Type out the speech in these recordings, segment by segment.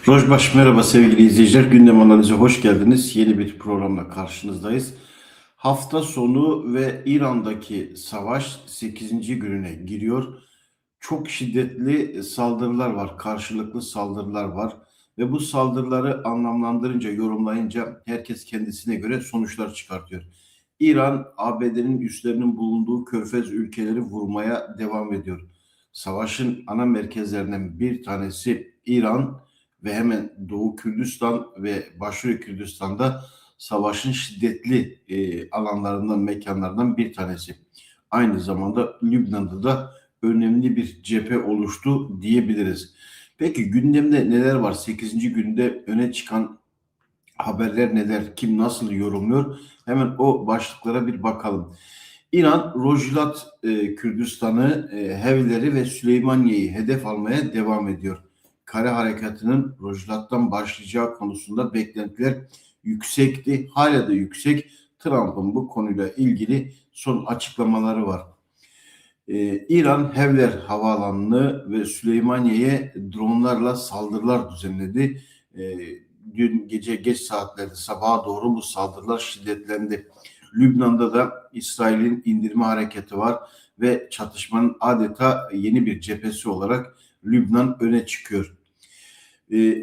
Rojbaş merhaba sevgili izleyiciler. Gündem analize hoş geldiniz. Yeni bir programla karşınızdayız. Hafta sonu ve İran'daki savaş 8. gününe giriyor. Çok şiddetli saldırılar var, karşılıklı saldırılar var. Ve bu saldırıları anlamlandırınca, yorumlayınca herkes kendisine göre sonuçlar çıkartıyor. İran, ABD'nin üslerinin bulunduğu körfez ülkeleri vurmaya devam ediyor. Savaşın ana merkezlerinden bir tanesi İran ve hemen Doğu Kürdistan ve Başarı Kürdistan'da savaşın şiddetli alanlarından, mekanlardan bir tanesi. Aynı zamanda Lübnan'da da önemli bir cephe oluştu diyebiliriz. Peki gündemde neler var? 8. günde öne çıkan haberler neler? Kim nasıl yorumluyor? Hemen o başlıklara bir bakalım. İran, Rojlat Kürdistan'ı, Hevleri ve Süleymaniye'yi hedef almaya devam ediyor. Kare harekatının Rojlat'tan başlayacağı konusunda beklentiler yüksekti. Hala da yüksek. Trump'ın bu konuyla ilgili son açıklamaları var. İran Hevler Havaalanı'nı ve Süleymaniye'ye dronlarla saldırılar düzenledi. Dün gece geç saatlerde sabaha doğru bu saldırılar şiddetlendi. Lübnan'da da İsrail'in indirme hareketi var ve çatışmanın adeta yeni bir cephesi olarak Lübnan öne çıkıyor.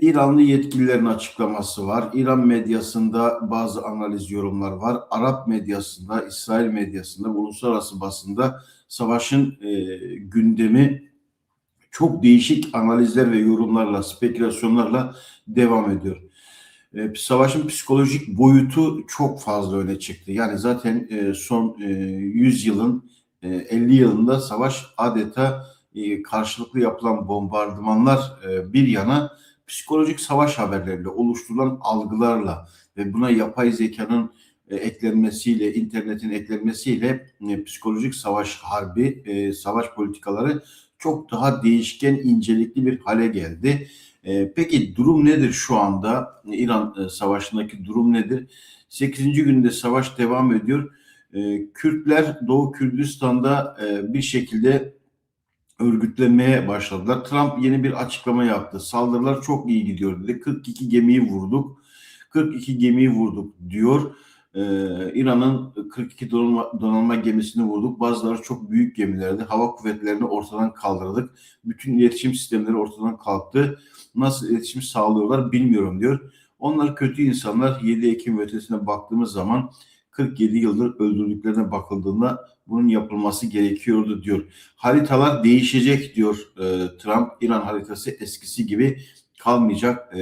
İranlı yetkililerin açıklaması var. İran medyasında bazı analiz yorumlar var. Arap medyasında, İsrail medyasında, uluslararası basında savaşın gündemi çok değişik analizler ve yorumlarla, spekülasyonlarla devam ediyor. Savaşın psikolojik boyutu çok fazla öne çıktı. Yani zaten son 100 yılın 50 yılında savaş adeta karşılıklı yapılan bombardımanlar bir yana psikolojik savaş haberleriyle oluşturulan algılarla ve buna yapay zekanın eklenmesiyle, internetin eklenmesiyle psikolojik savaş harbi, savaş politikaları çok daha değişken, incelikli bir hale geldi. Peki durum nedir şu anda? İran savaşındaki durum nedir? 8. günde savaş devam ediyor. Kürtler Doğu Kürdistan'da bir şekilde örgütlenmeye başladılar. Trump yeni bir açıklama yaptı. Saldırılar çok iyi gidiyor dedi. 42 gemiyi vurduk. 42 gemiyi vurduk diyor. İran'ın 42 donanma gemisini vurduk. Bazıları çok büyük gemilerdi. Hava kuvvetlerini ortadan kaldırdık. Bütün iletişim sistemleri ortadan kalktı. Nasıl iletişim sağlıyorlar bilmiyorum diyor. Onlar kötü insanlar. 7 Ekim ötesine baktığımız zaman 47 yıldır öldürdüklerine bakıldığında bunun yapılması gerekiyordu diyor. Haritalar değişecek diyor Trump. İran haritası eskisi gibi kalmayacak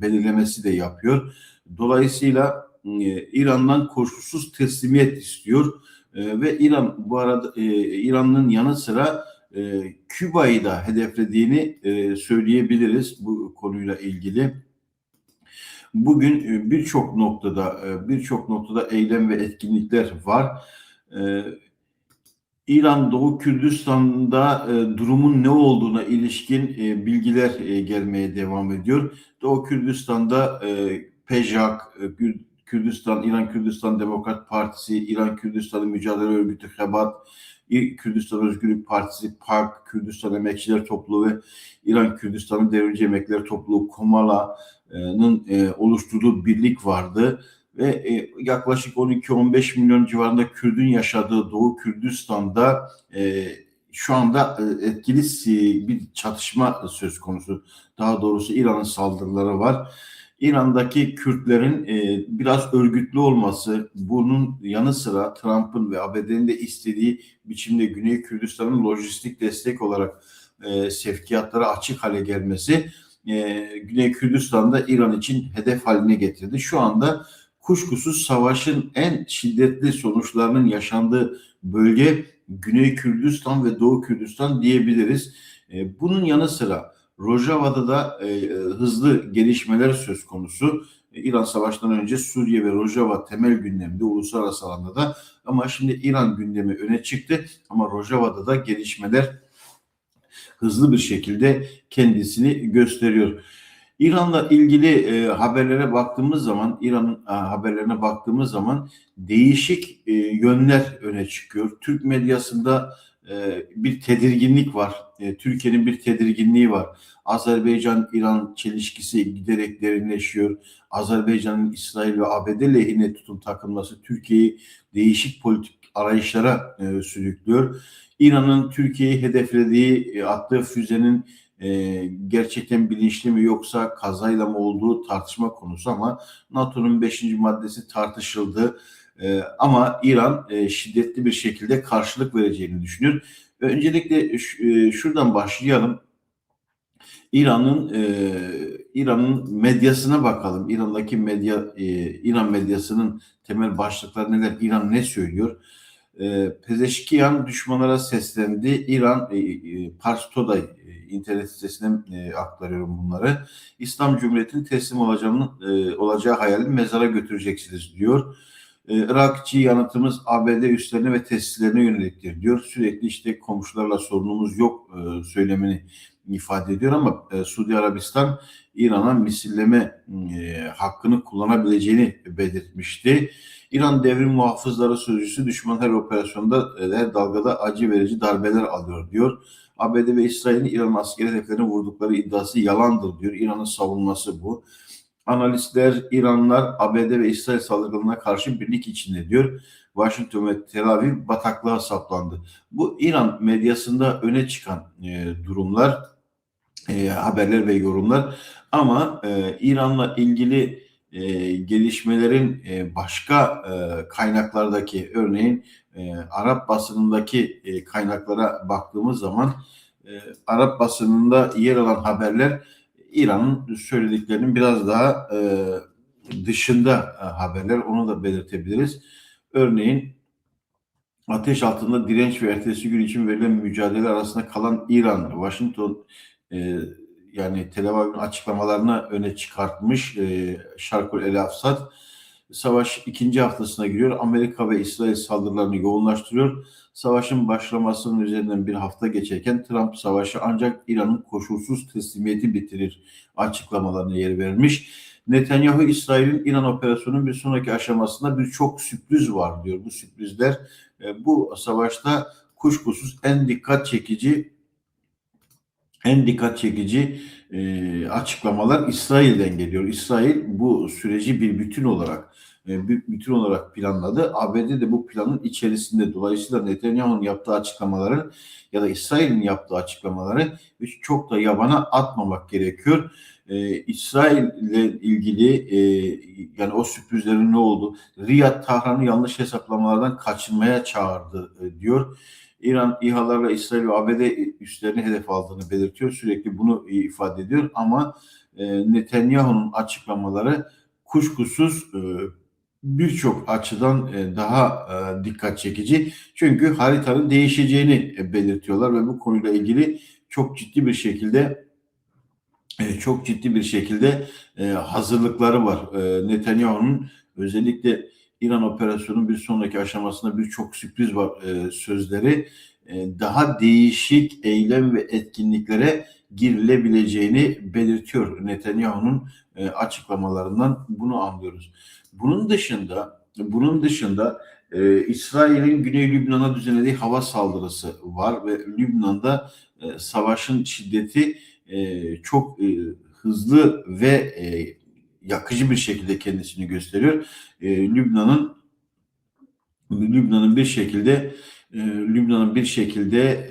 belirlemesi de yapıyor. Dolayısıyla İran'dan koşulsuz teslimiyet istiyor ve İran bu arada İran'ın yanı sıra Küba'yı da hedeflediğini söyleyebiliriz bu konuyla ilgili. Bugün birçok noktada eylem ve etkinlikler var. İran Doğu Kürdistan'da durumun ne olduğuna ilişkin bilgiler gelmeye devam ediyor. Doğu Kürdistan'da PEJAK, İran Kürdistan Demokrat Partisi, İran Kürdistan Mücadele Örgütü Hebat, Kürdistan Özgürlük Partisi, PAK, Kürdistan Emekçiler Topluluğu ve İran Kürdistan Devrimci Emekliler Topluluğu KOMALA'nın oluşturduğu birlik vardı. Ve yaklaşık 12-15 milyon civarında Kürdün yaşadığı Doğu Kürdistan'da şu anda etkili bir çatışma söz konusu. Daha doğrusu İran'ın saldırıları var. İran'daki Kürtlerin biraz örgütlü olması, bunun yanı sıra Trump'ın ve ABD'nin de istediği biçimde Güney Kürdistan'ın lojistik destek olarak sevkiyatlara açık hale gelmesi Güney Kürdistan'da İran için hedef haline getirdi. Şu anda kuşkusuz savaşın en şiddetli sonuçlarının yaşandığı bölge Güney Kürdistan ve Doğu Kürdistan diyebiliriz. Bunun yanı sıra Rojava'da da hızlı gelişmeler söz konusu. İran savaştan önce Suriye ve Rojava temel gündemde uluslararası alanda da, ama şimdi İran gündemi öne çıktı, ama Rojava'da da gelişmeler hızlı bir şekilde kendisini gösteriyor. İran'la ilgili İran'ın haberlerine baktığımız zaman değişik yönler öne çıkıyor. Türk medyasında bir tedirginlik var. Türkiye'nin bir tedirginliği var. Azerbaycan-İran çelişkisi giderek derinleşiyor. Azerbaycan'ın İsrail ve ABD lehine tutum takılması Türkiye'yi değişik politik arayışlara sürüklüyor. İran'ın Türkiye'yi hedeflediği, attığı füzenin gerçekten bilinçli mi yoksa kazayla mı olduğu tartışma konusu ama NATO'nun 5. maddesi tartışıldı. Ama İran şiddetli bir şekilde karşılık vereceğini düşünüyor. Öncelikle şuradan başlayalım. İran'ın medyasına bakalım. İran'daki İran medyasının temel başlıkları neler? İran ne söylüyor? Pezeşkiyan düşmanlara seslendi. İran Pars Today internet sitesinden aktarıyorum bunları. İslam Cumhuriyeti'nin teslim olacağı hayalini mezara götüreceksiniz diyor. Irakçı yanıtımız ABD üslerine ve tesislerine yöneliktir diyor. Sürekli işte komşularla sorunumuz yok söylemini ifade ediyor ama Suudi Arabistan İran'a misilleme hakkını kullanabileceğini belirtmişti. İran Devrim Muhafızları Sözcüsü düşman her operasyonda her dalgada acı verici darbeler alıyor diyor. ABD ve İsrail'in İran askeri hedeflerine vurdukları iddiası yalandır diyor. İran'ın savunması bu. Analistler, İranlılar ABD ve İsrail saldırılarına karşı birlik içinde diyor. Washington ve Tel Aviv bataklığa saplandı. Bu İran medyasında öne çıkan durumlar, haberler ve yorumlar. Ama İran'la ilgili gelişmelerin başka kaynaklardaki, örneğin Arap basınındaki kaynaklara baktığımız zaman Arap basınında yer alan haberler İran'ın söylediklerinin biraz daha dışında haberler, onu da belirtebiliriz. Örneğin ateş altında direnç ve ertesi gün için verilen mücadele arasında kalan İran, Washington yani Tel Aviv'in açıklamalarını öne çıkartmış Şarkul El Afsat. Savaş ikinci haftasına giriyor. Amerika ve İsrail saldırılarını yoğunlaştırıyor. Savaşın başlamasının üzerinden bir hafta geçerken Trump savaşı ancak İran'ın koşulsuz teslimiyeti bitirir açıklamalarına yer vermiş. Netanyahu, İsrail'in İran operasyonunun bir sonraki aşamasında birçok sürpriz var diyor. Bu sürprizler bu savaşta kuşkusuz en dikkat çekici açıklamalar İsrail'den geliyor. İsrail bu süreci bir bütün olarak planladı. ABD de bu planın içerisinde. Dolayısıyla Netanyahu'nun yaptığı açıklamaları ya da İsrail'in yaptığı açıklamaları çok da yabana atmamak gerekiyor. İsrail ile ilgili yani o sürprizlerin ne oldu? Riyad, Tahran'ı yanlış hesaplamalardan kaçınmaya çağırdı diyor. İran İHA'larla İsrail ve ABD üslerini hedef aldığını belirtiyor. Sürekli bunu ifade ediyor ama Netanyahu'nun açıklamaları kuşkusuz birçok açıdan daha dikkat çekici. Çünkü haritanın değişeceğini belirtiyorlar ve bu konuyla ilgili çok ciddi bir şekilde hazırlıkları var. Netanyahu'nun özellikle İran operasyonunun bir sonraki aşamasında birçok sürpriz var sözleri daha değişik eylem ve etkinliklere girilebileceğini belirtiyor. Netanyahu'nun açıklamalarından bunu anlıyoruz. Bunun dışında İsrail'in Güney Lübnan'a düzenlediği hava saldırısı var ve Lübnan'da savaşın şiddeti çok hızlı ve yakıcı bir şekilde kendisini gösteriyor. Lübnan'ın bir şekilde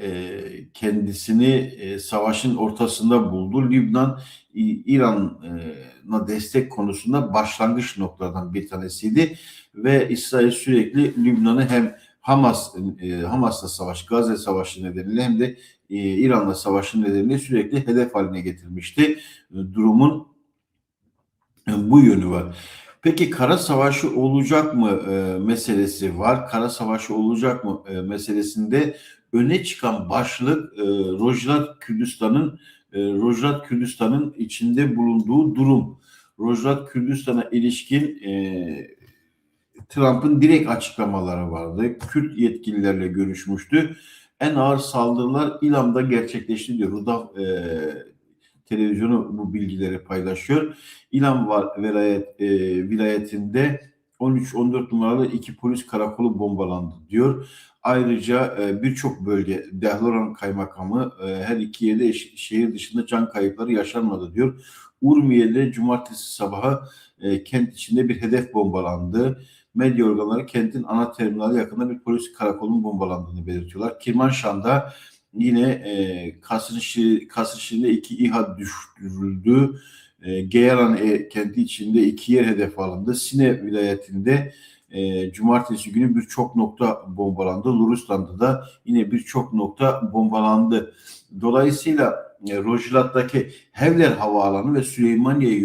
kendisini savaşın ortasında buldu. Lübnan İran'a destek konusunda başlangıç noktalardan bir tanesiydi ve İsrail sürekli Lübnan'ı hem Hamas'la savaş, Gazze Savaşı nedeniyle hem de İran'la savaşı nedeniyle sürekli hedef haline getirmişti. Durumun bu yönü var. Peki kara savaşı olacak mı meselesi var. Kara savaşı olacak mı meselesinde öne çıkan başlık Rojava Kürdistan'ın içinde bulunduğu durum. Rojava Kürdistan'a ilişkin Trump'ın direkt açıklamaları vardı. Kürt yetkililerle görüşmüştü. En ağır saldırılar İlam'da gerçekleşti diyor. Rudav televizyonu bu bilgileri paylaşıyor. İlam vilayetinde 13-14 numaralı 2 polis karakolu bombalandı diyor. Ayrıca birçok bölge Dehloran Kaymakamı her iki yerde şehir dışında can kayıpları yaşanmadı diyor. Urmiye'de cumartesi sabahı kent içinde bir hedef bombalandı. Medya organları kentin ana terminali yakında bir polis karakolunun bombalandığını belirtiyorlar. Kirmanşan'da yine Kasrişehir'de 2 İHA düşürüldü. Geyaran kenti içinde 2 yer hedef alındı. Sine vilayetinde cumartesi günü birçok nokta bombalandı. Luristan'da da yine birçok nokta bombalandı. Dolayısıyla Rojhilat'taki Hevler Havaalanı ve Süleymaniye'ye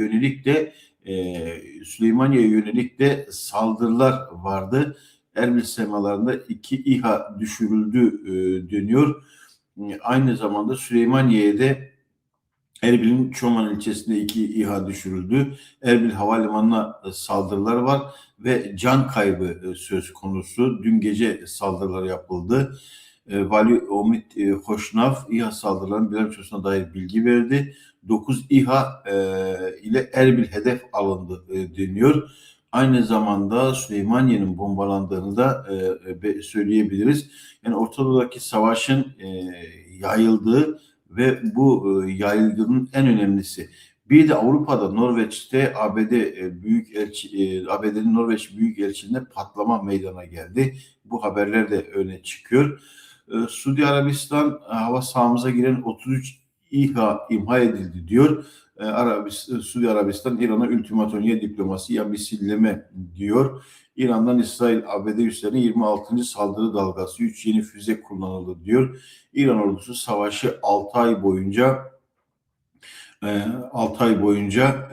yönelik de saldırılar vardı. Erbil semalarında 2 İHA düşürüldü deniyor. Aynı zamanda Süleymaniye'de Erbil'in Çoman ilçesinde 2 İHA düşürüldü. Erbil Havalimanı'na saldırılar var ve can kaybı söz konusu. Dün gece saldırılar yapıldı. Vali Omid Hoşnav İHA saldırılarının bilançosuna dair bilgi verdi. 9 İHA ile Erbil hedef alındı deniyor. Aynı zamanda Süleymaniye'nin bombalandığını da söyleyebiliriz. Yani Orta Doğu'daki savaşın yayıldığı ve bu yaygının en önemlisi. Bir de Avrupa'da Norveç'te ABD'nin Norveç Büyükelçiliğinde patlama meydana geldi. Bu haberler de öne çıkıyor. Suudi Arabistan hava sahamıza giren 33 İHA imha edildi diyor. Suudi Arabistan İran'a ultimatum ya diplomasi ya misilleme diyor. İran'dan İsrail ABD üslerine 26. saldırı dalgası 3 yeni füze kullanıldı diyor. İran ordusu savaşı 6 ay boyunca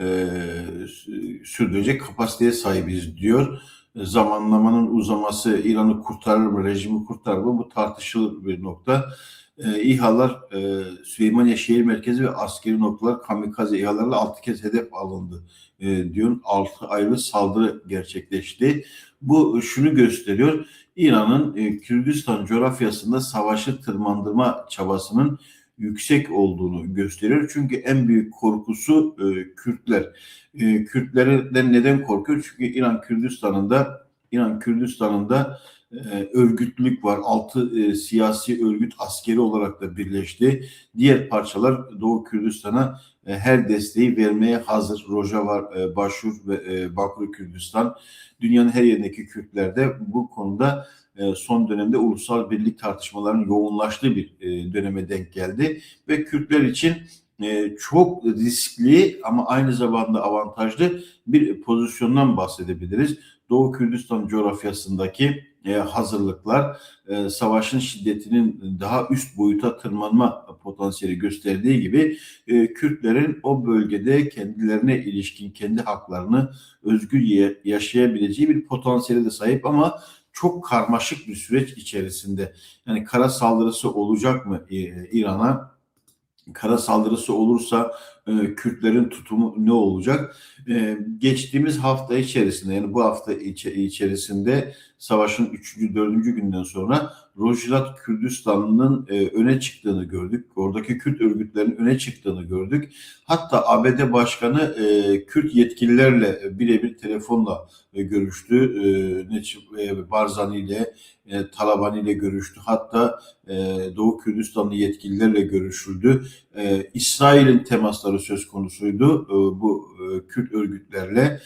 sürdürecek kapasiteye sahibiz diyor. Zamanlamanın uzaması İran'ı kurtarır mı, rejimi kurtarır mı? Bu tartışılır bir nokta. İHA'lar Süleymaniye şehir merkezi ve askeri noktalar kamikaze İHA'larla 6 kez hedef alındı diyor. 6 ayrı saldırı gerçekleşti. Bu şunu gösteriyor. İran'ın Kürdistan coğrafyasında savaşı tırmandırma çabasının yüksek olduğunu gösteriyor. Çünkü en büyük korkusu Kürtler. Kürtlerden neden korkuyor? Çünkü İran Kürdistan'ında örgütlülük var. 6 siyasi örgüt askeri olarak da birleşti. Diğer parçalar Doğu Kürdistan'a her desteği vermeye hazır. Rojava, Başur ve Bakır Kürdistan. Dünyanın her yerindeki Kürtler de bu konuda son dönemde ulusal birlik tartışmalarının yoğunlaştığı bir döneme denk geldi. Ve Kürtler için çok riskli ama aynı zamanda avantajlı bir pozisyondan bahsedebiliriz. Doğu Kürdistan coğrafyasındaki hazırlıklar savaşın şiddetinin daha üst boyuta tırmanma potansiyeli gösterdiği gibi Kürtlerin o bölgede kendilerine ilişkin kendi haklarını özgür yaşayabileceği bir potansiyele de sahip ama çok karmaşık bir süreç içerisinde. Yani kara saldırısı olacak mı İran'a? Kara saldırısı olursa Kürtlerin tutumu ne olacak? Geçtiğimiz hafta içerisinde yani bu hafta içerisinde savaşın 3. 4. günden sonra Rojhilat Kürdistan'ın öne çıktığını gördük. Oradaki Kürt örgütlerinin öne çıktığını gördük. Hatta ABD Başkanı Kürt yetkililerle birebir telefonla görüştü. Barzani ile Talabani ile görüştü. Hatta Doğu Kürdistanlı yetkililerle görüşüldü. İsrail'in temasları söz konusuydu bu Kürt örgütlerle.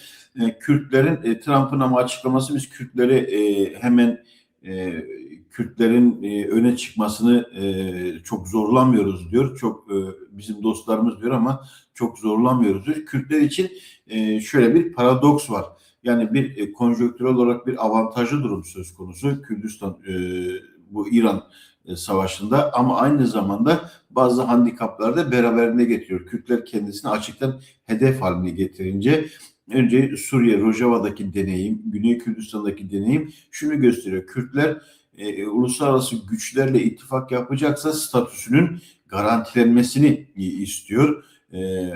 Kürtlerin Trump'ın ama açıklaması biz Kürtleri hemen Kürtlerin öne çıkmasını çok zorlamıyoruz diyor. Çok bizim dostlarımız diyor ama çok zorlamıyoruz diyor. Kürtler için şöyle bir paradoks var. Yani bir konjonktürel olarak bir avantajlı durum söz konusu Kürdistan bu İran savaşında ama aynı zamanda bazı handikaplar da beraberinde getiriyor. Kürtler kendisini açıktan hedef haline getirince önce Suriye, Rojava'daki deneyim, Güney Kürdistan'daki deneyim şunu gösteriyor. Kürtler uluslararası güçlerle ittifak yapacaksa statüsünün garantilenmesini istiyor.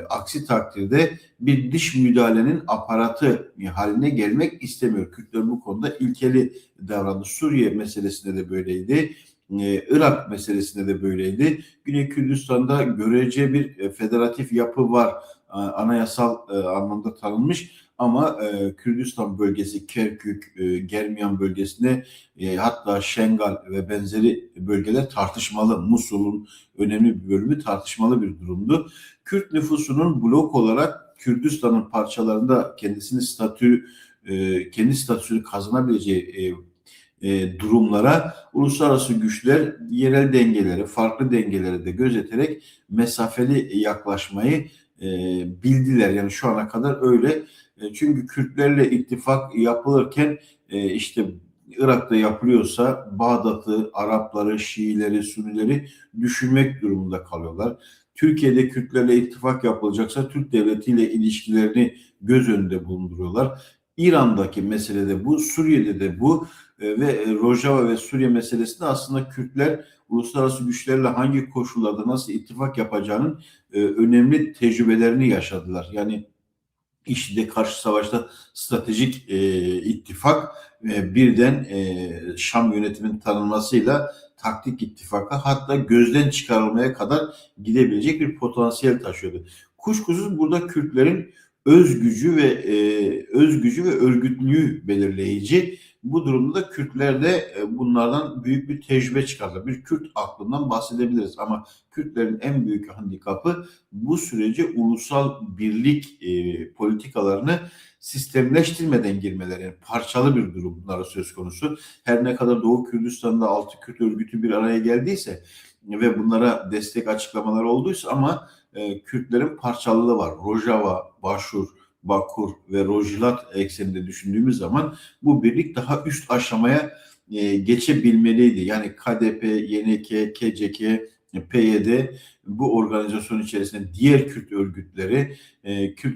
Aksi takdirde bir dış müdahalenin aparatı haline gelmek istemiyor. Kürtler bu konuda ilkeli davrandı. Suriye meselesinde de böyleydi. Irak meselesinde de böyleydi. Güney Kürdistan'da görece bir federatif yapı var. anayasal anlamda tanınmış ama Kürdistan bölgesi, Kerkük, Germiyan bölgesinde hatta Şengal ve benzeri bölgeler tartışmalı. Musul'un önemli bir bölümü tartışmalı bir durumdu. Kürt nüfusunun blok olarak Kürdistan'ın parçalarında kendi statüsünü kazanabileceği durumlara uluslararası güçler yerel dengeleri, farklı dengeleri de gözeterek mesafeli yaklaşmayı bildiler. Yani şu ana kadar öyle. Çünkü Kürtlerle ittifak yapılırken işte Irak'ta yapılıyorsa Bağdat'ı, Arapları, Şiileri, Sünnileri düşünmek durumunda kalıyorlar. Türkiye'de Kürtlerle ittifak yapılacaksa Türk devletiyle ilişkilerini göz önünde bulunduruyorlar. İran'daki meselede bu, Suriye'de de bu ve Rojava ve Suriye meselesinde aslında Kürtler uluslararası güçlerle hangi koşullarda nasıl ittifak yapacağının önemli tecrübelerini yaşadılar. Yani IŞİD'e karşı savaşta stratejik ittifak birden Şam yönetiminin tanınmasıyla taktik ittifaka hatta gözden çıkarılmaya kadar gidebilecek bir potansiyel taşıyordu. Kuşkusuz burada Kürtlerin öz gücü ve örgütlülüğü belirleyici. Bu durumda da Kürtler de bunlardan büyük bir tecrübe çıkardı. Bir Kürt aklından bahsedebiliriz ama Kürtlerin en büyük handikapı bu sürece ulusal birlik politikalarını sistemleştirmeden girmeleri. Yani parçalı bir durumları söz konusu. Her ne kadar Doğu Kürdistan'da 6 Kürt örgütü bir araya geldiyse ve bunlara destek açıklamaları olduysa ama Kürtlerin parçalılığı var. Rojava, Başur, Bakur ve Rojhilat ekseninde düşündüğümüz zaman bu birlik daha üst aşamaya geçebilmeliydi. Yani KDP, YNK, KCK, PYD bu organizasyon içerisinde diğer Kürt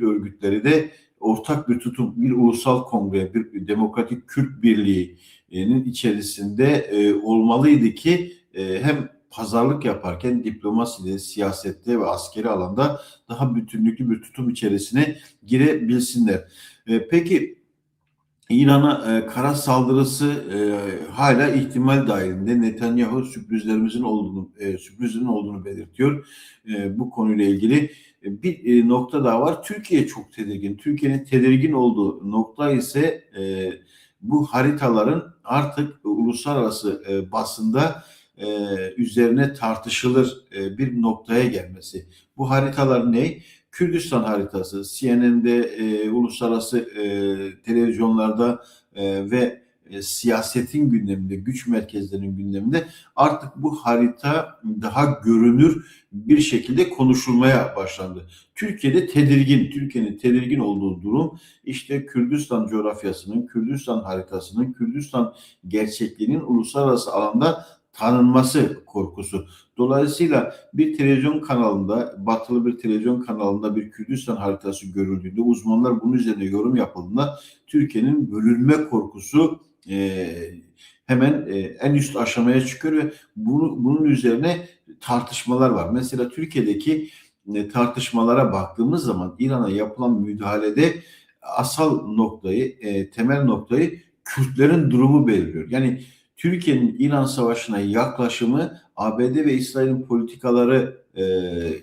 örgütleri de ortak bir tutum, bir ulusal kongre, bir demokratik Kürt birliğinin içerisinde olmalıydı ki hem pazarlık yaparken diplomaside, siyasette ve askeri alanda daha bütünlüklü bir tutum içerisine girebilsinler. Peki İran'a kara saldırısı hala ihtimal dahilinde. Netanyahu sürprizlerin olduğunu belirtiyor. Bu konuyla ilgili bir nokta daha var. Türkiye çok tedirgin. Türkiye'nin tedirgin olduğu nokta ise bu haritaların artık uluslararası basında üzerine tartışılır bir noktaya gelmesi. Bu haritalar ne? Kürdistan haritası, CNN'de, uluslararası televizyonlarda ve siyasetin gündeminde, güç merkezlerinin gündeminde artık bu harita daha görünür bir şekilde konuşulmaya başlandı. Türkiye'nin tedirgin olduğu durum işte Kürdistan coğrafyasının, Kürdistan haritasının, Kürdistan gerçekliğinin uluslararası alanda tanınması korkusu. Dolayısıyla bir televizyon kanalında, batılı bir televizyon kanalında bir Kürdistan haritası görüldüğünde, uzmanlar bunun üzerine yorum yapıldığında Türkiye'nin bölünme korkusu hemen en üst aşamaya çıkıyor ve bunun üzerine tartışmalar var. Mesela Türkiye'deki tartışmalara baktığımız zaman İran'a yapılan müdahalede temel noktayı Kürtlerin durumu belirliyor. Yani Türkiye'nin İran Savaşı'na yaklaşımı ABD ve İsrail'in politikaları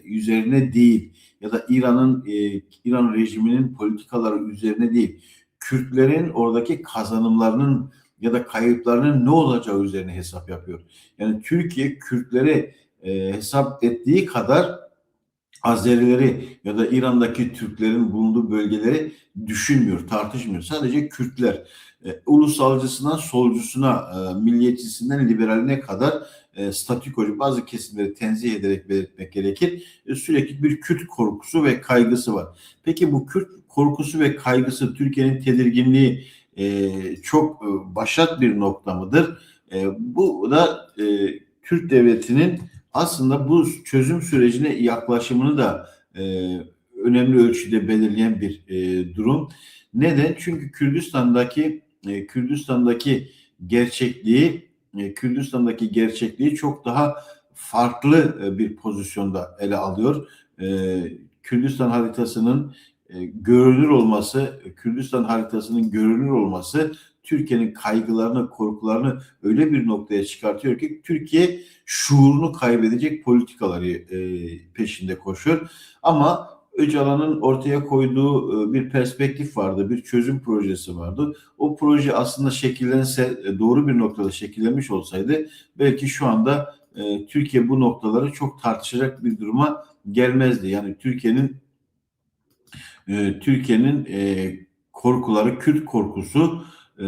üzerine değil ya da İran rejiminin politikaları üzerine değil. Kürtlerin oradaki kazanımlarının ya da kayıplarının ne olacağı üzerine hesap yapıyor. Yani Türkiye Kürtleri hesap ettiği kadar Azerileri ya da İran'daki Türklerin bulunduğu bölgeleri düşünmüyor, tartışmıyor. Sadece Kürtler ulusalcısından solcusuna, milliyetçisinden liberaline kadar statükocu bazı kesimleri tenzih ederek belirtmek gerekir. Sürekli bir Kürt korkusu ve kaygısı var. Peki bu Kürt korkusu ve kaygısı Türkiye'nin tedirginliği çok başat bir nokta mıdır? Bu da Türk devletinin aslında bu çözüm sürecine yaklaşımını da önemli ölçüde belirleyen bir durum. Neden? Çünkü Kürdistan'daki gerçekliği çok daha farklı bir pozisyonda ele alıyor. Kürdistan haritasının görünür olması Türkiye'nin kaygılarını, korkularını öyle bir noktaya çıkartıyor ki Türkiye şuurunu kaybedecek politikaları peşinde koşuyor. Ama Öcalan'ın ortaya koyduğu bir perspektif vardı, bir çözüm projesi vardı. O proje aslında şekillense, doğru bir noktada şekillenmiş olsaydı belki şu anda Türkiye bu noktaları çok tartışacak bir duruma gelmezdi. Yani Türkiye'nin korkuları, Kürt korkusu e,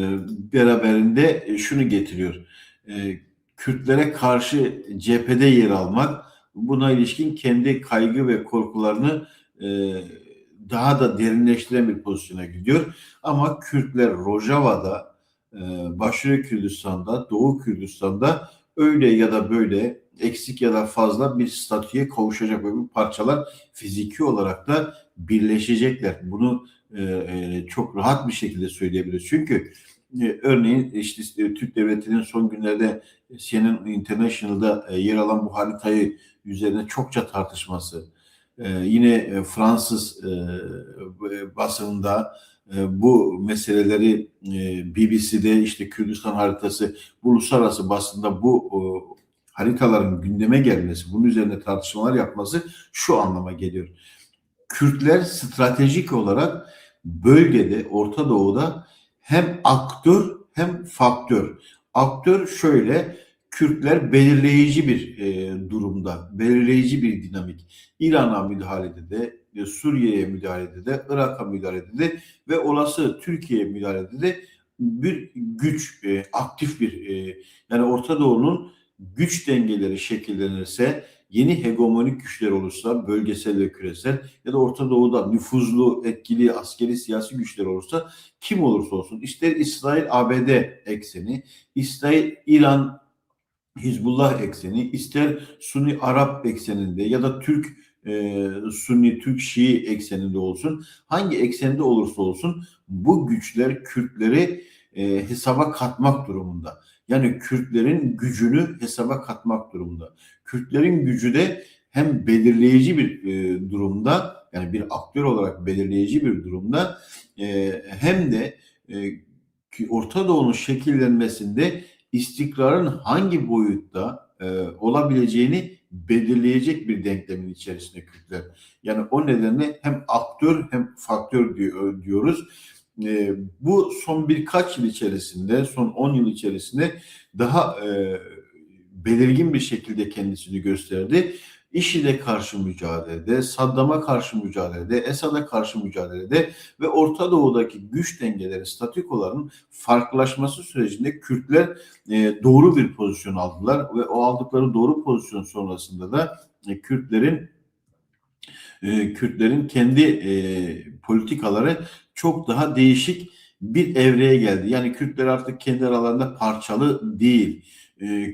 beraberinde şunu getiriyor. E, Kürtlere karşı cephede yer almak, buna ilişkin kendi kaygı ve korkularını e, daha da derinleştiren bir pozisyona gidiyor. Ama Kürtler Rojava'da, e, Başarı Kürdistan'da, Doğu Kürdistan'da öyle ya da böyle eksik ya da fazla bir statüye kavuşacak ve bu parçalar fiziki olarak da birleşecekler. Bunu çok rahat bir şekilde söyleyebiliriz. Çünkü örneğin işte Türk Devleti'nin son günlerde CNN International'da yer alan bu haritayı üzerine çokça tartışması, yine Fransız basınında bu meseleleri BBC'de işte Kürdistan haritası, bu uluslararası basında bu haritaların gündeme gelmesi, bunun üzerine tartışmalar yapması şu anlama geliyor. Kürtler stratejik olarak bölgede, Orta Doğu'da hem aktör hem faktör. Aktör şöyle, Kürtler belirleyici bir durumda, belirleyici bir dinamik. İran'a müdahalede de, Suriye'ye müdahalede de, Irak'a müdahalede de ve olası Türkiye'ye müdahalede de bir güç, aktif bir, yani Orta Doğu'nun güç dengeleri şekillenirse, yeni hegemonik güçler olursa, bölgesel ve küresel ya da Orta Doğu'da nüfuzlu, etkili, askeri, siyasi güçler olursa, kim olursa olsun, ister İsrail, ABD ekseni, ister İran, Hizbullah ekseni, ister Sunni Arap ekseninde ya da Sunni Türk Şii ekseninde olsun, hangi eksende olursa olsun bu güçler Kürtleri hesaba katmak durumunda. Yani Kürtlerin gücünü hesaba katmak durumunda. Kürtlerin gücü de hem belirleyici bir durumda, yani bir aktör olarak belirleyici bir durumda, hem de Orta Doğu'nun şekillenmesinde istikrarın hangi boyutta olabileceğini belirleyecek bir denklemin içerisinde Kürtler. Yani o nedenle hem aktör hem faktör diyoruz. Bu son birkaç yıl içerisinde, son 10 yıl içerisinde daha belirgin bir şekilde kendisini gösterdi. IŞİD'e karşı mücadelede, Saddam'a karşı mücadelede, Esad'a karşı mücadelede ve Orta Doğu'daki güç dengeleri, statükoların farklılaşması sürecinde Kürtler doğru bir pozisyon aldılar ve o aldıkları doğru pozisyon sonrasında da Kürtlerin kendi politikaları çok daha değişik bir evreye geldi. Yani Kürtler artık kendi aralarında parçalı değil.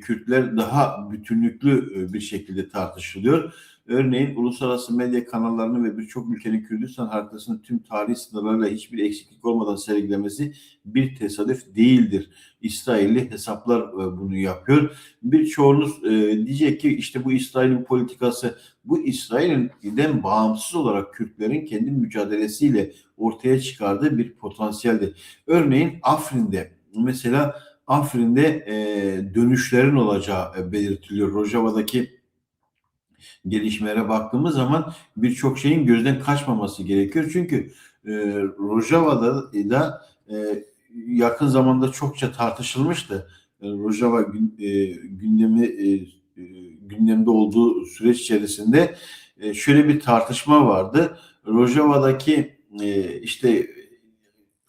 Kürtler daha bütünlüklü bir şekilde tartışılıyor. Örneğin uluslararası medya kanallarının ve birçok ülkenin Kürdistan haritasını tüm tarihi sınırlarıyla hiçbir eksiklik olmadan sergilemesi bir tesadüf değildir. İsrailli hesaplar bunu yapıyor. Birçoğunuz diyecek ki işte bu İsrail'in politikası, bu İsrail'den bağımsız olarak Kürtlerin kendi mücadelesiyle ortaya çıkardığı bir potansiyeldi. Örneğin Afrin'de dönüşlerin olacağı belirtiliyor. Rojava'daki gelişmelere baktığımız zaman birçok şeyin gözden kaçmaması gerekiyor. Çünkü Rojava'da da yakın zamanda çokça tartışılmıştı. Rojava gündemde olduğu süreç içerisinde şöyle bir tartışma vardı. Rojava'daki işte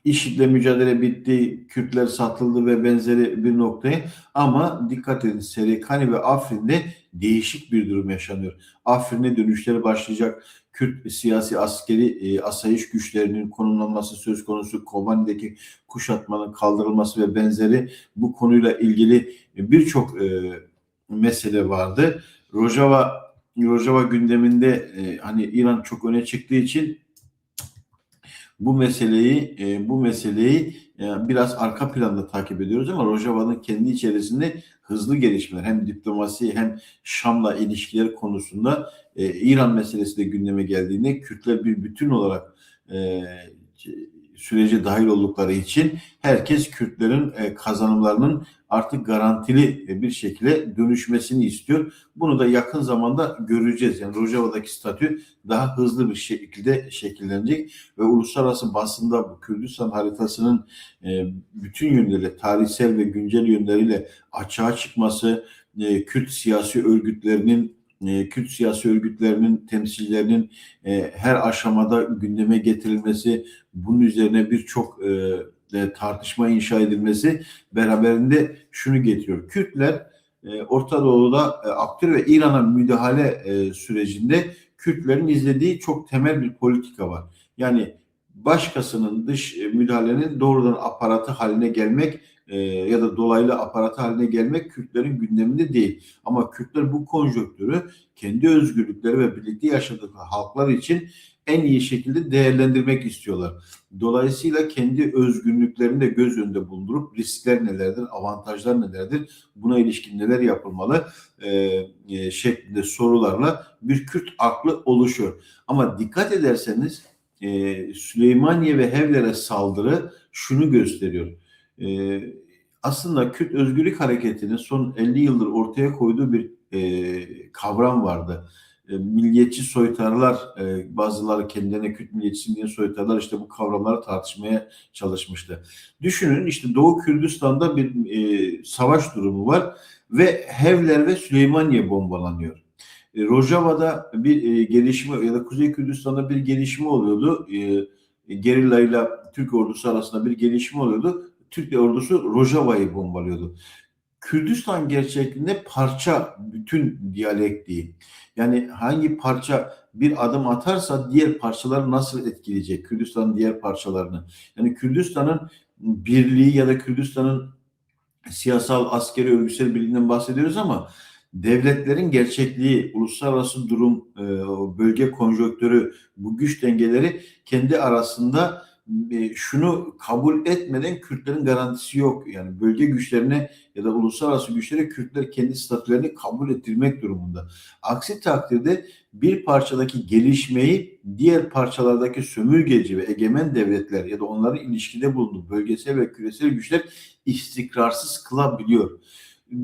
IŞİD'le mücadele bitti, Kürtler satıldı ve benzeri bir noktaya, ama dikkat edin, Serekani ve Afrin'de değişik bir durum yaşanıyor. Afrin'e dönüşleri başlayacak. Kürt siyasi askeri asayiş güçlerinin konumlanması söz konusu, Kobani'deki kuşatmanın kaldırılması ve benzeri, bu konuyla ilgili birçok mesele vardı. Rojava gündeminde hani İran çok öne çıktığı için bu meseleyi biraz arka planda takip ediyoruz, ama Rojava'nın kendi içerisinde hızlı gelişmeler, hem diplomasi hem Şam'la ilişkiler konusunda İran meselesi de gündeme geldiğinde Kürtler bir bütün olarak sürece dahil oldukları için herkes Kürtlerin kazanımlarının artık garantili bir şekilde dönüşmesini istiyor. Bunu da yakın zamanda göreceğiz. Yani Rojava'daki statü daha hızlı bir şekilde şekillenecek ve uluslararası basında bu Kürdistan haritasının bütün yönleriyle, tarihsel ve güncel yönleriyle açığa çıkması, Kürt siyasi örgütlerinin temsilcilerinin her aşamada gündeme getirilmesi, bunun üzerine birçok tartışma inşa edilmesi beraberinde şunu getiriyor. Kürtler Orta Doğu'da aktör ve İran'a müdahale sürecinde Kürtlerin izlediği çok temel bir politika var. Yani başkasının dış müdahalenin doğrudan aparatı haline gelmek ya da dolaylı aparatı haline gelmek Kürtlerin gündeminde değil. Ama Kürtler bu konjonktürü kendi özgürlükleri ve birlikte yaşadıkları halklar için en iyi şekilde değerlendirmek istiyorlar. Dolayısıyla kendi özgürlüklerini de göz önünde bulundurup riskler nelerdir, avantajlar nelerdir, buna ilişkin neler yapılmalı şeklinde sorularla bir Kürt aklı oluşuyor. Ama dikkat ederseniz Süleymaniye ve Hevler'e saldırı şunu gösteriyor. Aslında Kürt Özgürlük Hareketi'nin son 50 yıldır ortaya koyduğu bir kavram vardı. Milliyetçi soytarılar, bazıları kendilerine Kürt milliyetçisi diye soytarılar işte bu kavramları tartışmaya çalışmıştı. Düşünün işte Doğu Kürdistan'da bir savaş durumu var ve Hevler ve Süleymaniye bombalanıyor. Rojava'da bir gelişme ya da Kuzey Kürdistan'da bir gelişme oluyordu. Gerilla ile Türk ordusu arasında bir gelişme oluyordu. Türk ordusu Rojava'yı bombalıyordu. Kürdistan gerçekliğinde parça bütün diyalektiği. Yani hangi parça bir adım atarsa diğer parçaları nasıl etkileyecek? Kürdistan'ın diğer parçalarını. Yani Kürdistan'ın birliği ya da Kürdistan'ın siyasal, askeri, örgütsel birliğinden bahsediyoruz ama devletlerin gerçekliği, uluslararası durum, bölge konjonktürü, bu güç dengeleri kendi arasında şunu kabul etmeden Kürtlerin garantisi yok. Yani bölge güçlerine ya da uluslararası güçlere Kürtler kendi statülerini kabul ettirmek durumunda. Aksi takdirde bir parçadaki gelişmeyi diğer parçalardaki sömürgeci ve egemen devletler ya da onların ilişkide bulunduğu bölgesel ve küresel güçler istikrarsız kılabiliyor.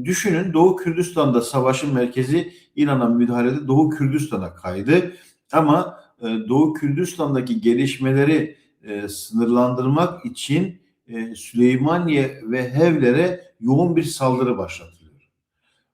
Düşünün Doğu Kürdistan'da savaşın merkezi İran'a müdahalede Doğu Kürdistan'a kaydı. Ama Doğu Kürdistan'daki gelişmeleri sınırlandırmak için Süleymaniye ve Hevler'e yoğun bir saldırı başlatılıyor.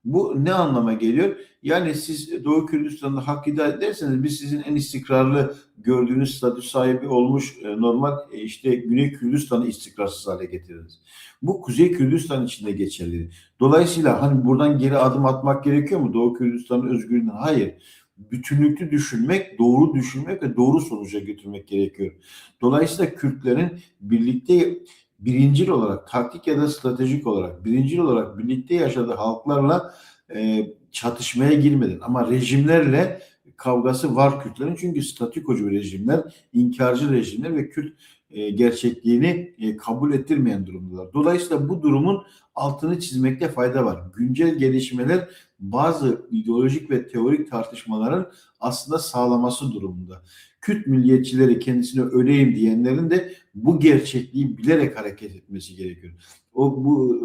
Bu ne anlama geliyor? Yani siz Doğu Kürdistan'da hak iddia ederseniz biz sizin en istikrarlı gördüğünüz statü sahibi olmuş normal işte Güney Kürdistan'ı istikrarsız hale getiririz. Bu Kuzey Kürdistan için de geçerli. Dolayısıyla hani buradan geri adım atmak gerekiyor mu Doğu Kürdistan'ın özgürlüğünden? Hayır. Bütünlüklü düşünmek, doğru düşünmek ve doğru sonuca götürmek gerekiyor. Dolayısıyla Kürtlerin birlikte birincil olarak, taktik ya da stratejik olarak, birincil olarak birlikte yaşadığı halklarla çatışmaya girmeden ama rejimlerle kavgası var Kürtlerin. Çünkü statükocu rejimler, inkarcı rejimler ve Kürt gerçekliğini kabul ettirmeyen durumdalar. Dolayısıyla bu durumun altını çizmekte fayda var. Güncel gelişmeler bazı ideolojik ve teorik tartışmaların aslında sağlaması durumunda. Kürt milliyetçileri kendisine öleyim diyenlerin de bu gerçekliği bilerek hareket etmesi gerekiyor. Bu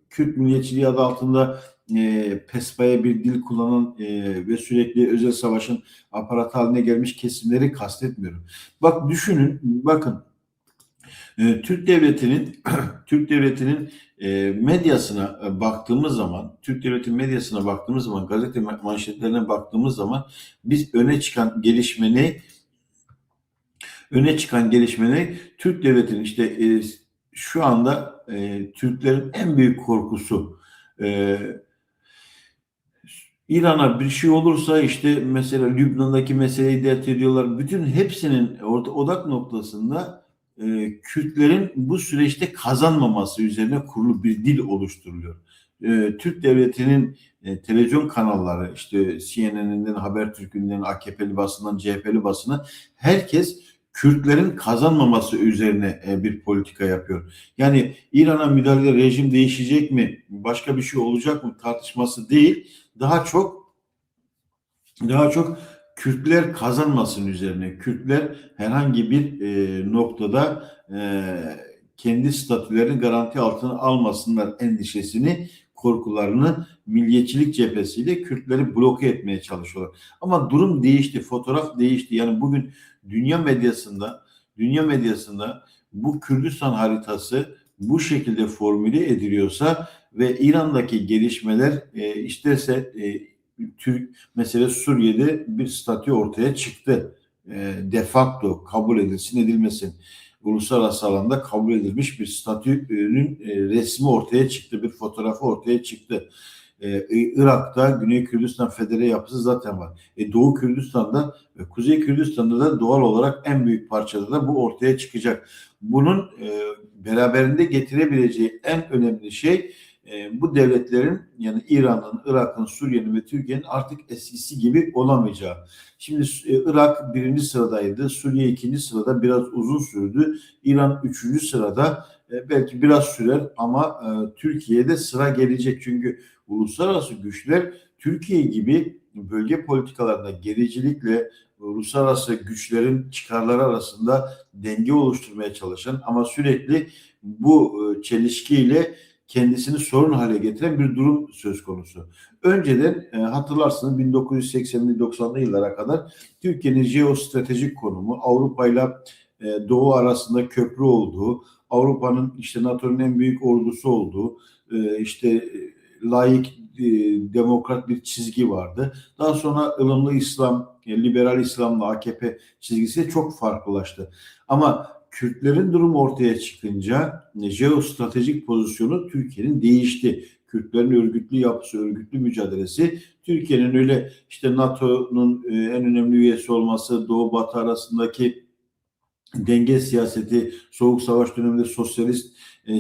Kürt milliyetçiliği adı altında pespaya bir dil kullanan ve sürekli özel savaşın aparat haline gelmiş kesimleri kastetmiyorum. Bak düşünün, bakın Türk devletinin medyasına baktığımız zaman, Türk devletinin medyasına baktığımız zaman, gazete manşetlerine baktığımız zaman biz öne çıkan gelişmeleri Türk devletinin işte şu anda Türklerin en büyük korkusu İran'a bir şey olursa işte mesela Lübnan'daki meseleyi dert ediyorlar. Bütün hepsinin odak noktasında Kürtlerin bu süreçte kazanmaması üzerine kurulu bir dil oluşturuluyor. Türk devletinin televizyon kanalları işte CNN'inden, Habertürk'ünden, AKP'li basından, CHP'li basına herkes Kürtlerin kazanmaması üzerine bir politika yapıyor. Yani İran'a müdahale rejim değişecek mi, başka bir şey olacak mı tartışması değil. Daha çok Kürtler kazanmasın üzerine, Kürtler herhangi bir noktada kendi statülerini garanti altına almasınlar endişesini, korkularını milliyetçilik cephesiyle Kürtleri bloke etmeye çalışıyorlar. Ama durum değişti, fotoğraf değişti. Yani bugün dünya medyasında, dünya medyasında bu Kürdistan haritası bu şekilde formüle ediliyorsa ve İran'daki gelişmeler isterse Türk mesela Suriye'de bir statü ortaya çıktı. De facto kabul edilsin edilmesin. Uluslararası alanda kabul edilmiş bir statünün resmi ortaya çıktı. Bir fotoğrafı ortaya çıktı. Irak'ta Güney Kürdistan Federe yapısı zaten var. Doğu Kürdistan'da ve Kuzey Kürdistan'da da doğal olarak en büyük parçada da bu ortaya çıkacak. Bunun beraberinde getirebileceği en önemli şey bu devletlerin yani İran'ın, Irak'ın, Suriye'nin ve Türkiye'nin artık eskisi gibi olamayacağı. Şimdi Irak birinci sıradaydı, Suriye ikinci sırada biraz uzun sürdü. İran üçüncü sırada belki biraz sürer ama Türkiye'de sıra gelecek çünkü uluslararası güçler Türkiye gibi bölge politikalarında gericilikle uluslararası güçlerin çıkarları arasında denge oluşturmaya çalışan ama sürekli bu çelişkiyle kendisini sorun hale getiren bir durum söz konusu. Önceden hatırlarsınız 1980'li 90'lı yıllara kadar Türkiye'nin jeostratejik konumu Avrupa ile Doğu arasında köprü olduğu, Avrupa'nın işte NATO'nun en büyük ordusu olduğu, işte laik demokrat bir çizgi vardı. Daha sonra ılımlı İslam, liberal İslam'la AKP çizgisi çok farklılaştı. Ama Kürtlerin durumu ortaya çıkınca jeostratejik pozisyonu Türkiye'nin değişti. Kürtlerin örgütlü yapısı, örgütlü mücadelesi, Türkiye'nin öyle işte NATO'nun en önemli üyesi olması, Doğu Batı arasındaki denge siyaseti, Soğuk Savaş döneminde sosyalist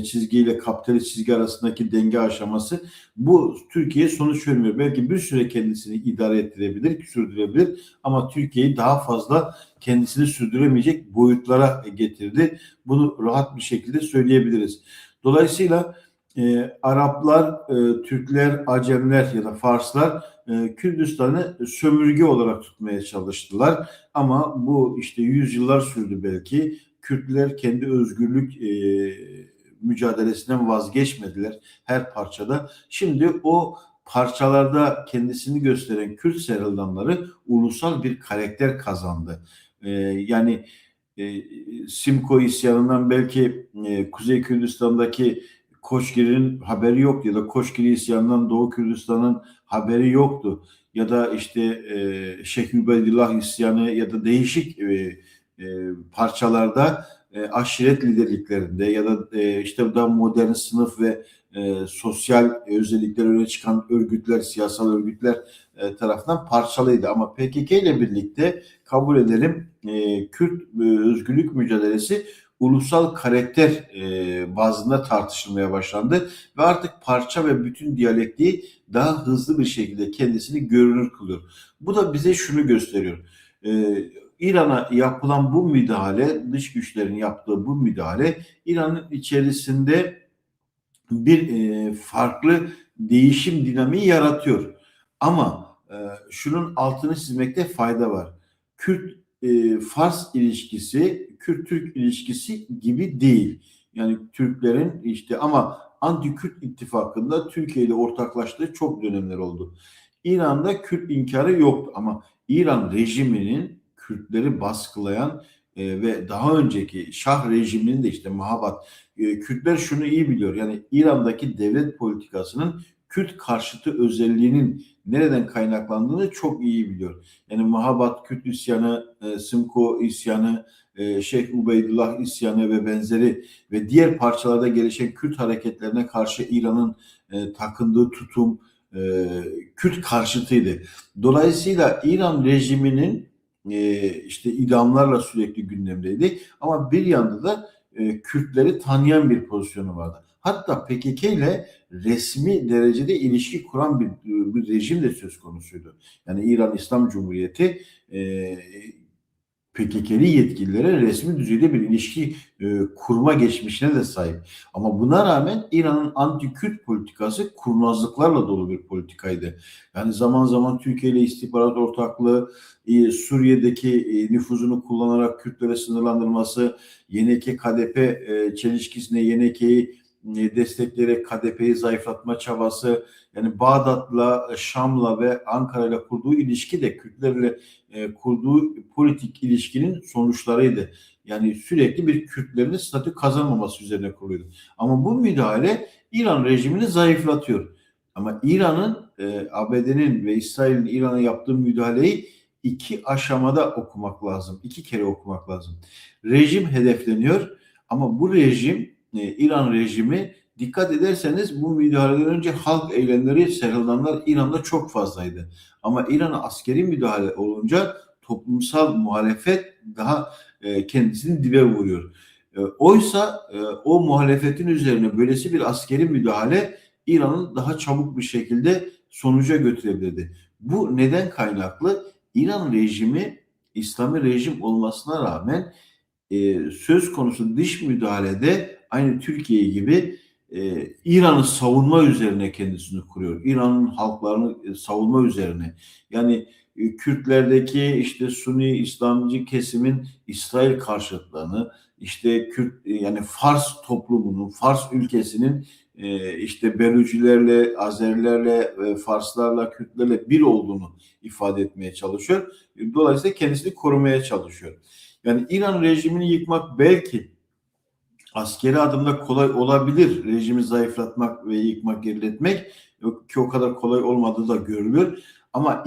çizgiyle kapitalist çizgi arasındaki denge aşaması bu Türkiye sonuç vermiyor. Belki bir süre kendisini idare ettirebilir, sürdürebilir ama Türkiye'yi daha fazla kendisini sürdüremeyecek boyutlara getirdi. Bunu rahat bir şekilde söyleyebiliriz. Dolayısıyla Araplar, Türkler, Acemler ya da Farslar Kürdistan'ı sömürge olarak tutmaya çalıştılar. Ama bu işte yüzyıllar sürdü belki. Kürtler kendi özgürlük mücadelesinden vazgeçmediler her parçada. Şimdi o parçalarda kendisini gösteren Kürt serıldanları ulusal bir karakter kazandı. Yani Simko isyanından belki Kuzey Kürdistan'daki Koçgiri'nin haberi yok ya da Koçgiri isyanından Doğu Kürdistan'ın haberi yoktu. Ya da işte Şeyh Übeydillah isyanı ya da değişik parçalarda aşiret liderliklerinde ya da işte daha modern sınıf ve sosyal özellikler öne çıkan örgütler, siyasal örgütler tarafından parçalıydı. Ama PKK ile birlikte kabul edelim Kürt özgürlük mücadelesi ulusal karakter bazında tartışılmaya başlandı ve artık parça ve bütün diyalektiği daha hızlı bir şekilde kendisini görünür kılıyor. Bu da bize şunu gösteriyor. İran'a yapılan bu müdahale, dış güçlerin yaptığı bu müdahale İran'ın içerisinde bir farklı değişim dinamiği yaratıyor. Ama şunun altını çizmekte fayda var. Kürt-Fars ilişkisi, Kürt-Türk ilişkisi gibi değil. Yani Türklerin işte ama Anti-Kürt ittifakında Türkiye ile ortaklaştığı çok dönemler oldu. İran'da Kürt inkarı yoktu ama İran rejiminin Kürtleri baskılayan ve daha önceki Şah rejiminin de işte Mahabat Kürtler şunu iyi biliyor. Yani İran'daki devlet politikasının Kürt karşıtı özelliğinin nereden kaynaklandığını çok iyi biliyor. Yani Mahabat Kürt isyanı, Simko isyanı, Şeyh Ubeydullah isyanı ve benzeri ve diğer parçalarda gelişen Kürt hareketlerine karşı İran'ın takındığı tutum Kürt karşıtıydı. Dolayısıyla İran rejiminin işte idamlarla sürekli gündemdeydi. Ama bir yanda da Kürtleri tanıyan bir pozisyonu vardı. Hatta PKK ile resmi derecede ilişki kuran bir rejim de söz konusuydu. Yani İran İslam Cumhuriyeti PKK'li yetkililere resmi düzeyde bir ilişki kurma geçmişine de sahip. Ama buna rağmen İran'ın anti-Kürt politikası kurnazlıklarla dolu bir politikaydı. Yani zaman zaman Türkiye ile istihbarat ortaklığı, Suriye'deki nüfuzunu kullanarak Kürtlere sınırlandırması, YNK-KDP çelişkisine YNK'yi destekleyerek KDP'yi zayıflatma çabası, yani Bağdat'la, Şam'la ve Ankara'yla kurduğu ilişki de Kürtlerle kurduğu politik ilişkinin sonuçlarıydı. Yani sürekli bir Kürtlerin statü kazanmaması üzerine kuruluyordu. Ama bu müdahale İran rejimini zayıflatıyor. Ama İran'ın, ABD'nin ve İsrail'in İran'a yaptığı müdahaleyi iki aşamada okumak lazım. İki kere okumak lazım. Rejim hedefleniyor ama bu rejim, İran rejimi, dikkat ederseniz bu müdahaleden önce halk eylemleri, serhilanlar İran'da çok fazlaydı. Ama İran'a askeri müdahale olunca toplumsal muhalefet daha kendisini dibe vuruyor. Oysa o muhalefetin üzerine böylesi bir askeri müdahale İran'ın daha çabuk bir şekilde sonuca götürebilirdi. Bu neden kaynaklı? İran rejimi İslami rejim olmasına rağmen söz konusu dış müdahalede aynı Türkiye gibi İran'ı savunma üzerine kendisini kuruyor. İran'ın halklarını savunma üzerine. Yani Kürtlerdeki işte Sunni İslamcı kesimin İsrail karşıtlığını, işte Kürt yani Fars toplumunun, Fars ülkesinin işte Belucilerle, Azerilerle, Farslarla, Kürtlerle bir olduğunu ifade etmeye çalışıyor. Dolayısıyla kendisini korumaya çalışıyor. Yani İran rejimini yıkmak belki askeri adımda kolay olabilir. Rejimi zayıflatmak ve yıkmak, geriletmek ki o kadar kolay olmadığı da görülüyor. Ama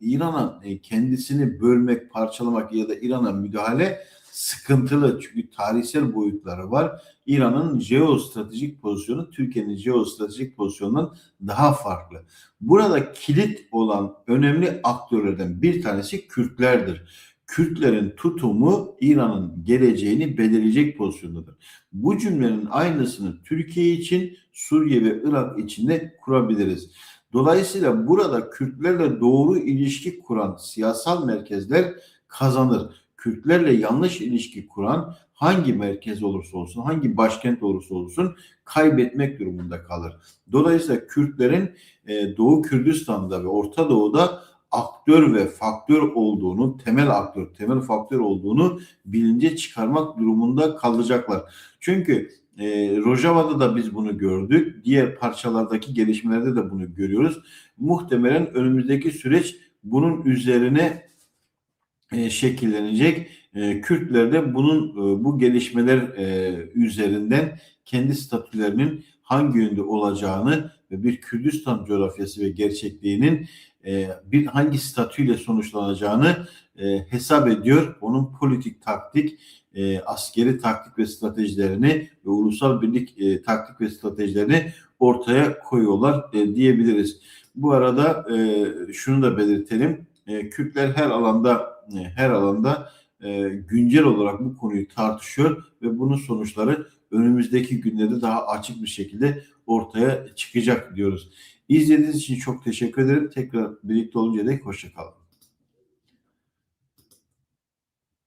İran'a kendisini bölmek, parçalamak ya da İran'a müdahale sıkıntılı. Çünkü tarihsel boyutları var. İran'ın jeostratejik pozisyonu Türkiye'nin jeostratejik pozisyonundan daha farklı. Burada kilit olan önemli aktörlerden bir tanesi Kürtlerdir. Kürtlerin tutumu İran'ın geleceğini belirleyecek pozisyondadır. Bu cümlenin aynısını Türkiye için, Suriye ve Irak için de kurabiliriz. Dolayısıyla burada Kürtlerle doğru ilişki kuran siyasal merkezler kazanır. Kürtlerle yanlış ilişki kuran hangi merkez olursa olsun, hangi başkent olursa olsun kaybetmek durumunda kalır. Dolayısıyla Kürtlerin Doğu Kürdistan'da ve Orta Doğu'da aktör ve faktör olduğunu, temel aktör, temel faktör olduğunu bilince çıkarmak durumunda kalacaklar. Çünkü Rojava'da da biz bunu gördük. Diğer parçalardaki gelişmelerde de bunu görüyoruz. Muhtemelen önümüzdeki süreç bunun üzerine şekillenecek. Kürtler de bu gelişmeler üzerinden kendi statülerinin hangi yönde olacağını ve bir Kürdistan coğrafyası ve gerçekliğinin bir hangi statüyle sonuçlanacağını hesap ediyor. Onun politik taktik, askeri taktik ve stratejilerini ve ulusal birlik taktik ve stratejilerini ortaya koyuyorlar diyebiliriz. Bu arada şunu da belirtelim. Kürtler her alanda güncel olarak bu konuyu tartışıyor ve bunun sonuçları önümüzdeki günlerde daha açık bir şekilde ortaya çıkacak diyoruz. İzlediğiniz için çok teşekkür ederim. Tekrar birlikte olunca dek hoşça kalın.